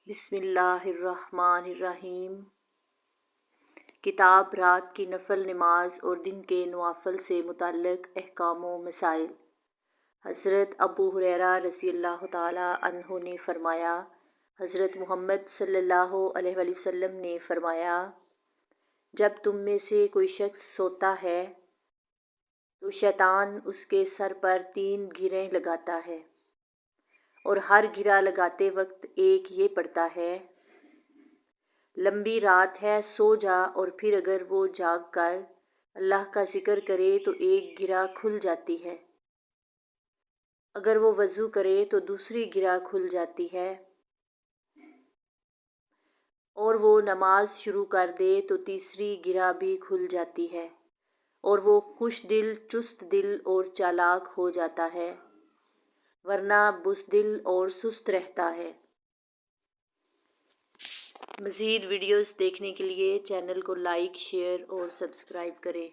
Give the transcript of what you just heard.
بسم اللہ الرحمن الرحیم۔ کتاب رات کی نفل نماز اور دن کے نوافل سے متعلق احکام و مسائل۔ حضرت ابو ہریرہ رضی اللہ تعالیٰ عنہ نے فرمایا، حضرت محمد صلی اللہ علیہ وآلہ وسلم نے فرمایا، جب تم میں سے کوئی شخص سوتا ہے تو شیطان اس کے سر پر 3 گرہیں لگاتا ہے اور ہر گرہ لگاتے وقت ایک یہ پڑھتا ہے، لمبی رات ہے سو جا، اور پھر اگر وہ جاگ کر اللہ کا ذکر کرے تو ایک گرہ کھل جاتی ہے، اگر وہ وضو کرے تو دوسری گرہ کھل جاتی ہے، اور وہ نماز شروع کر دے تو تیسری گرہ بھی کھل جاتی ہے، اور وہ خوش دل، چست دل اور چالاک ہو جاتا ہے، ورنہ بزدل اور سست رہتا ہے۔ مزید ویڈیوز دیکھنے کے لیے چینل کو لائک، شیئر اور سبسکرائب کریں۔